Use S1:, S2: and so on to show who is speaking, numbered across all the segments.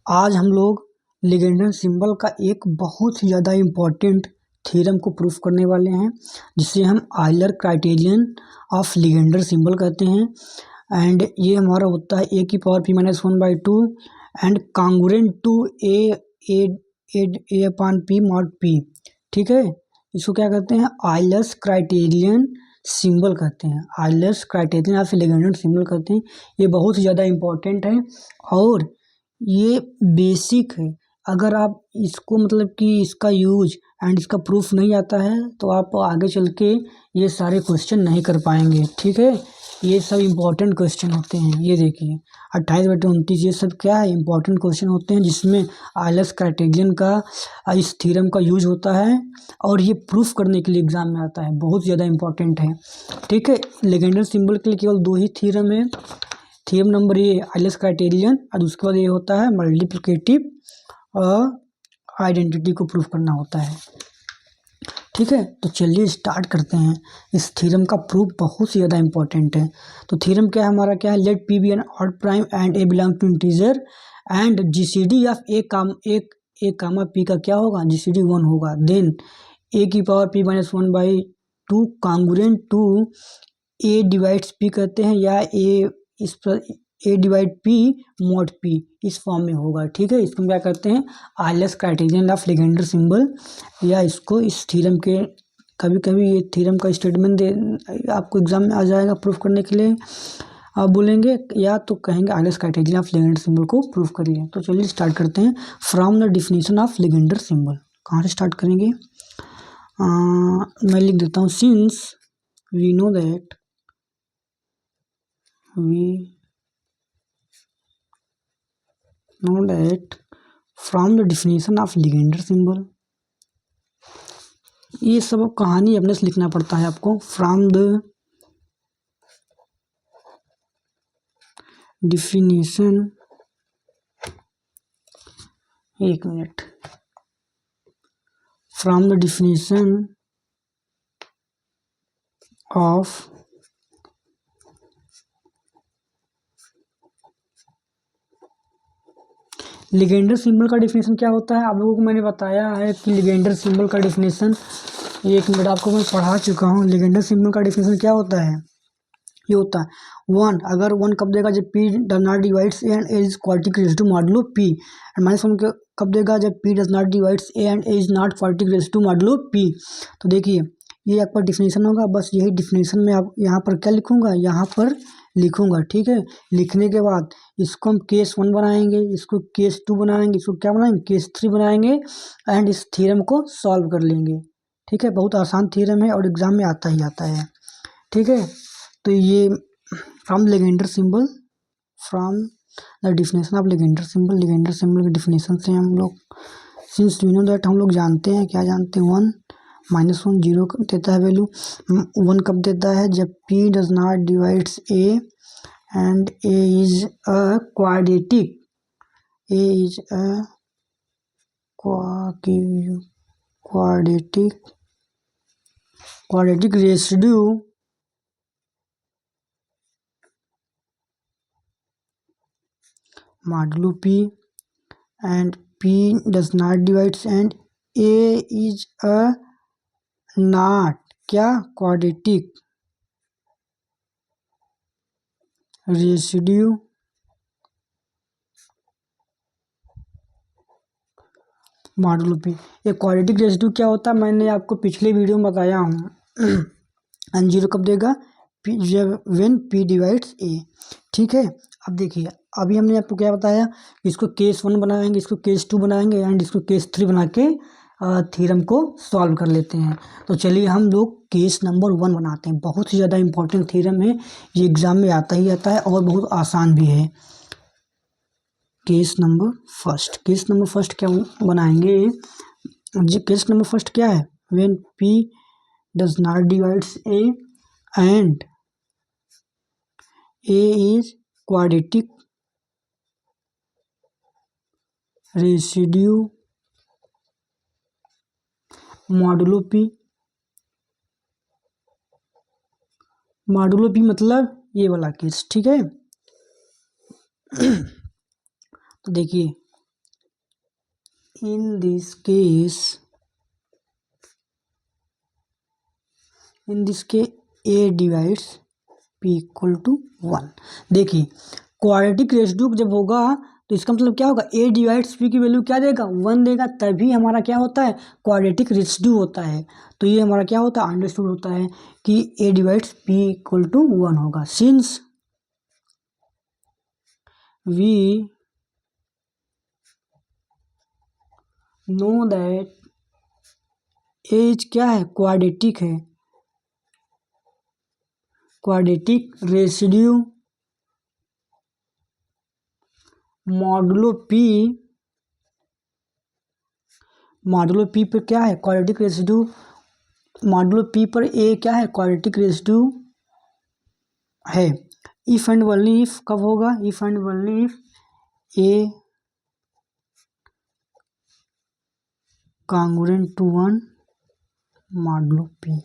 S1: आज हम लोग लिगेंडर सिंबल का एक बहुत ही ज़्यादा इम्पोर्टेंट थ्योरम को प्रूफ करने वाले हैं, जिसे हम Euler criterion of Legendre symbol कहते हैं। एंड ये हमारा होता है ए की power p minus 1/2 and congruent to a upon p mod p. ठीक है, इसको क्या कहते हैं? आयलर्स क्राइटेरियन सिंबल कहते हैं। Euler's criterion of Legendre symbol कहते हैं। ये बहुत ही ज़्यादा इम्पोर्टेंट है और ये बेसिक है। अगर आप इसको मतलब कि इसका यूज एंड इसका प्रूफ नहीं आता है तो आप आगे चल के ये सारे क्वेश्चन नहीं कर पाएंगे। ठीक है, ये सब इम्पोर्टेंट क्वेश्चन होते हैं। ये देखिए 28/29 ये सब क्या है? इम्पोर्टेंट क्वेश्चन होते हैं, जिसमें आयलर्स क्राइटेरियन का इस थ्योरम का यूज होता है और ये प्रूफ करने के लिए एग्जाम में आता है। बहुत ज़्यादा इम्पोर्टेंट है। ठीक है, लिगेंडर सिंबल के लिए केवल 2 ही थ्योरम है। थ्योरम नंबर ये आयलर्स क्राइटेरियन और उसके बाद ये होता है मल्टीप्लिकेटिव और आइडेंटिटी को प्रूफ करना होता है। ठीक है, तो चलिए स्टार्ट करते हैं। इस थ्योरम का प्रूफ बहुत ही ज़्यादा इंपॉर्टेंट है। तो थ्योरम क्या है हमारा? क्या है? Let p be an odd prime and a belong to integer and GCD of a comma p का क्या होगा? जीसीडी 1 होगा। देन ए की power p minus 1/2 congruent to a divides p कहते हैं, या a divide p mod p इस form में होगा। ठीक है, इसको हम क्या करते हैं? Euler's criterion of Legendre symbol, या इसको इस थ्योरम के कभी कभी ये थ्योरम का स्टेटमेंट दे आपको एग्जाम में आ जाएगा प्रूफ करने के लिए। आप बोलेंगे या तो कहेंगे Euler's criterion of Legendre symbol को प्रूफ करिए। तो चलिए स्टार्ट करते हैं। From the definition of Legendre symbol कहाँ से स्टार्ट करेंगे? मैं लिख देता हूँ। Since we know that from the definition of Legendre symbol, ये सब कहानी अपने से लिखना पड़ता है आपको। फ्रॉम द डिफिनीशन, एक minute, from the definition of Legendre symbol का डिफिनीशन क्या होता है? आप लोगों को मैंने बताया है कि लिगेंडर सिंबल का डिफिनीशन, एक मिनट, आपको मैं पढ़ा चुका हूँ। लिगेंडर सिंबल का डिफिनीशन क्या होता है? ये होता है 1, अगर 1 कब देगा? जब p does not divides a and a is quadratic to modulo p। And -1 कब देगा? जब p does not divides a and a is not quadratic to modulo p। तो देखिए ये आपका डिफिनीशन होगा। बस यही डिफिनीशन में आप यहाँ पर क्या लिखूंगा? यहाँ पर लिखूंगा। ठीक है, लिखने के बाद इसको हम केस 1 बनाएंगे, इसको केस 2 बनाएंगे, इसको क्या बनाएंगे? केस 3 बनाएंगे एंड इस थ्योरम को सॉल्व कर लेंगे। ठीक है, बहुत आसान थ्योरम है और एग्जाम में आता ही आता है। ठीक है, तो ये from Legendre symbol, from the definition of Legendre symbol, Legendre symbol के डिफिनेशन से हम लोग, सिंस वी नो दैट, हम लोग जानते हैं, क्या जानते हैं? 1 -1 0 देता है वैल्यू। 1 कब देता है? जब p does not divides a and a is a quadratic, a is a quadratic residue modulo p and p does not divides and a is a not क्या? Quadratic residue modulo p। ये quadratic residue क्या होता है? मैंने आपको पिछले video में बताया हूँ। एंड 0 कब देगा? p जब व्हेन p डिवाइड्स a। ठीक है, अब देखिए अभी हमने आपको क्या बताया? इसको केस 1 बनाएंगे, इसको केस 2 बनाएंगे एंड इसको केस 3 बना के थ्योरम को सॉल्व कर लेते हैं। तो चलिए हम लोग केस नंबर 1 बनाते हैं। बहुत ही ज़्यादा इंपॉर्टेंट थ्योरम है, ये एग्जाम में आता ही आता है और बहुत आसान भी है। केस नंबर फर्स्ट क्या बनाएंगे? केस नंबर फर्स्ट क्या है? When p does not divides a and a is quadratic residue modulo p। Modulo p मतलब ये वाला केस। ठीक है, तो देखिए in this case a divides p equal to 1। देखिए क्वाड्रेटिक रेसिड्यू जब होगा तो इसका मतलब क्या होगा, a डिवाइड्स p की वैल्यू क्या देगा, 1 देगा, तभी हमारा क्या होता है, क्वाड्रेटिक रेसिड्यू होता है। तो ये हमारा क्या होता है, अंडरस्टूड होता है कि a divides p equal to 1 होगा। Since we know that as क्या है, क्वाड्रेटिक है, क्वाड्रेटिक रेसिड्यू मॉडुलो पी पर क्या है, क्वाड्रेटिक रेसिड्यू मॉडुलो पी पर ए क्या है, क्वाड्रेटिक रेसिड्यू है। इफ एंड ओनली इफ कब होगा, if and only if a congruent to 1 modulo p.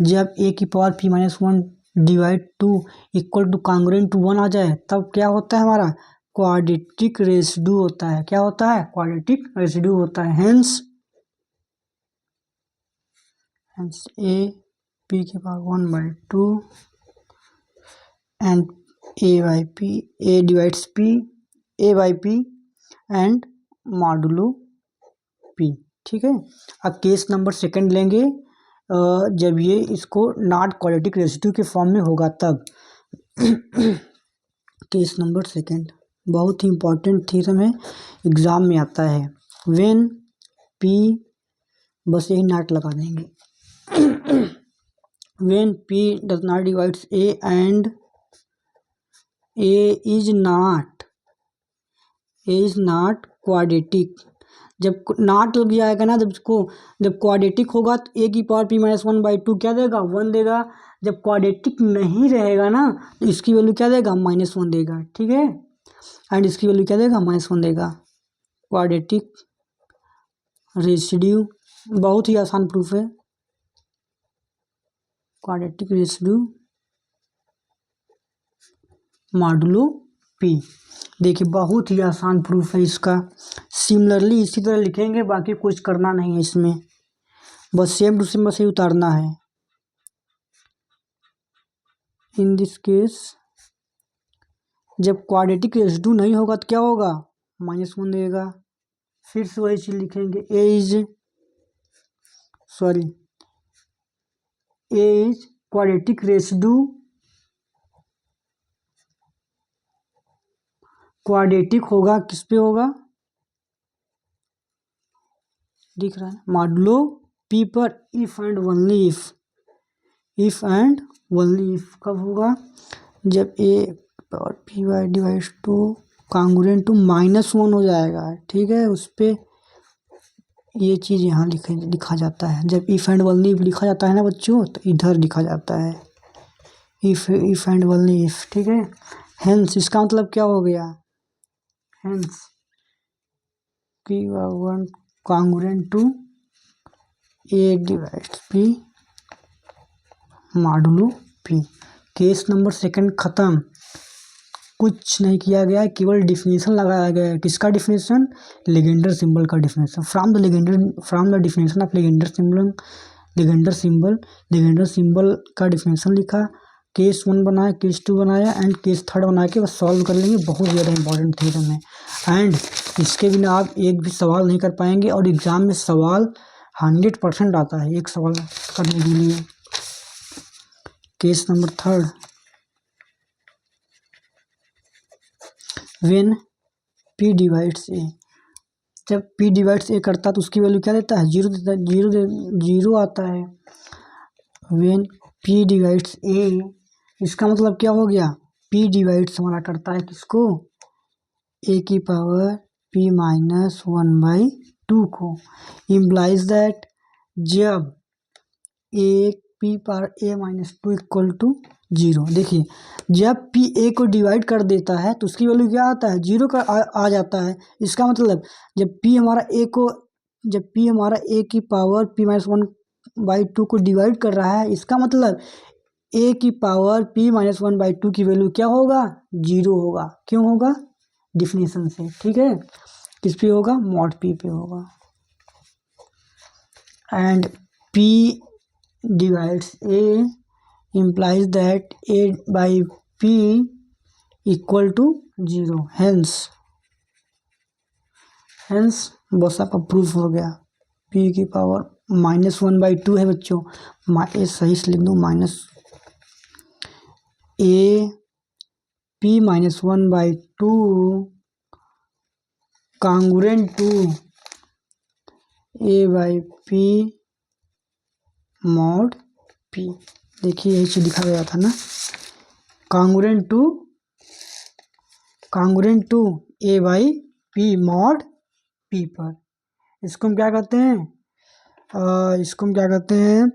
S1: जब ए की power p minus 1 divide 2 equal to congruent to 1 आ जाए तब क्या होता है, हमारा क्वाड्रेटिक रेसिड्यू होता है। क्या होता है, क्वाड्रेटिक रेसिड्यू होता है। हेंस ए p की power 1/2 and a divides p a/p and modulo p। ठीक है, अब केस नंबर सेकंड लेंगे, जब ये इसको नॉट क्वाड्रेटिक रेसिड्यू के फॉर्म में होगा तब। केस नंबर सेकंड बहुत ही इंपॉर्टेंट थ्योरम है, एग्जाम में आता है। व्हेन p, बस यही नॉट लगा देंगे, when p does not divides a and a is not quadratic. जब नॉट लग जाएगा ना, जब क्वाड्रेटिक होगा तो a की पावर p माइनस 1/2 क्या देगा, 1 देगा। जब क्वाड्रेटिक नहीं रहेगा ना तो इसकी वैल्यू क्या देगा, -1 देगा। ठीक है, एंड इसकी वैल्यू क्या देगा, -1 देगा। क्वाड्रेटिक रेसिड्यू बहुत ही आसान प्रूफ है, क्वाड्रेटिक रेसिड्यू मॉडुलो p। देखिए बहुत ही आसान प्रूफ है इसका। सिमिलरली इसी तरह लिखेंगे, बाकी कुछ करना नहीं है इसमें, बस सेम टू सेम बस ही उतारना है। इन दिस केस जब क्वाड्रेटिक रेसिड्यू नहीं होगा तो क्या होगा, -1 देगा। फिर से वही चीज लिखेंगे, a is quadratic residue, quadratic होगा किस पे होगा, दिख रहा है, मॉडुलो p पर। इफ एंड ओनली इफ कब होगा, जब a power p y divide two congruent to -1 हो जाएगा। ठीक है, उस पर ये चीज़ यहाँ लिखा जाता है। जब इफ एंड ओनली इफ लिखा जाता है ना बच्चों, तो इधर लिखा जाता है इफ एंड ओनली इफ। ठीक है, हेंस इसका मतलब क्या हो गया, hence p1 congruent to a divides p modulo p। Case number second खत्म, कुछ नहीं किया गया है, केवल डिफिनेशन लगाया गया है। किसका डिफिनेशन, लेजेंडर सिंबल का definition. From the definition of Legender symbol का डिफिनेशन लिखा, केस 1 बनाया, केस 2 बनाया एंड केस 3 बना के बस सॉल्व कर लेंगे। बहुत ज़्यादा इंपॉर्टेंट थ्योरम है, एंड इसके बिना आप एक भी सवाल नहीं कर पाएंगे, और एग्जाम में सवाल 100% आता है एक सवाल करने के लिए। Case number 3, when p divides a, जब p डिवाइड्स a करता है तो उसकी वैल्यू क्या देता है, 0 देता है, 0 आता है। व्हेन p डिवाइड्स a, इसका मतलब क्या हो गया, p डिवाइड्स हमारा करता है किसको, a की पावर p माइनस 1/2 को। इम्प्लाइज दैट जब p power a minus 2 equal to 0। देखिए जब p a को डिवाइड कर देता है तो उसकी वैल्यू क्या आता है, 0 का आ जाता है। इसका मतलब जब p हमारा a की पावर p माइनस 1/2 को डिवाइड कर रहा है, इसका मतलब a की पावर p माइनस 1/2 की वैल्यू क्या होगा, 0 होगा। क्यों होगा, डिफिनेशन से। ठीक है, किस पे होगा, मॉड पी पे होगा। And P divides A implies that a by p equal to 0, hence बस आपका प्रूफ हो गया। p की पावर -1/2 है बच्चों, ए सही से लिख दूँ, minus a p -1/2 congruent to a by p mod p। देखिए यही चीज लिखा गया था ना, congruent to a by p mod p पर। इसको हम क्या कहते हैं,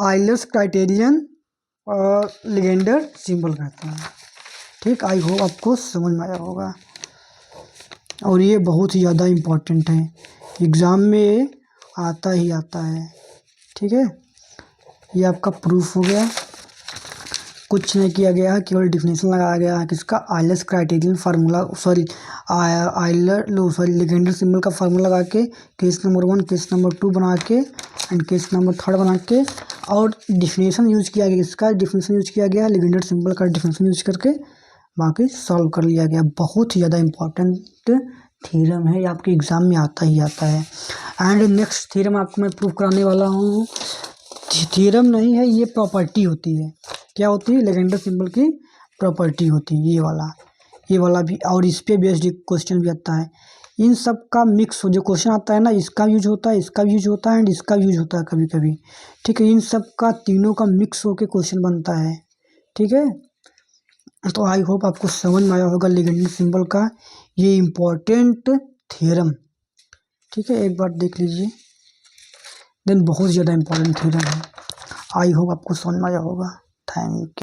S1: आइलर्स क्राइटेरियन और लीजेंडर सिंबल कहते हैं। ठीक, आई होप आपको समझ में आया होगा। और ये बहुत ही ज़्यादा इम्पोर्टेंट है, एग्ज़ाम में आता ही आता है। ठीक है, ये आपका प्रूफ हो गया, कुछ नहीं किया गया है, केवल डिफिनेशन लगाया गया है किसका, Euler's criterion formula, Legender symbol का फार्मूला लगा के केस नंबर 1 केस नंबर 2 बना के एंड केस नंबर 3 बना के, और डिफिनेशन यूज किया गया, इसका डिफिनेशन यूज किया गया, लीजेंडर सिंबल का डिफिनेशन यूज करके बाकी सॉल्व कर लिया गया। बहुत ही ज़्यादा इम्पोर्टेंट थ्योरम है, ये आपके एग्जाम में आता ही आता है। एंड नेक्स्ट थ्योरम आपको मैं प्रूव कराने वाला हूँ, थ्योरम नहीं है, ये प्रॉपर्टी होती है। क्या होती है, लीजेंडर सिंबल की प्रॉपर्टी होती है, ये वाला भी, और इस पे बेस्ड क्वेश्चन भी आता है। इन सब का मिक्स हो जो क्वेश्चन आता है ना, इसका यूज होता है, इसका यूज होता है एंड इसका यूज होता है कभी कभी। ठीक है, इन सब का तीनों का मिक्स होके क्वेश्चन बनता है। ठीक है, तो आई होप आपको समझ में आया होगा लीजेंडर सिंबल का ये इम्पोर्टेंट थ्योरम। ठीक है, एक बार देख लीजिए, देन बहुत ज़्यादा इम्पोर्टेंट थ्योरम है। आई होप आपको समझ में आया होगा। Thank you.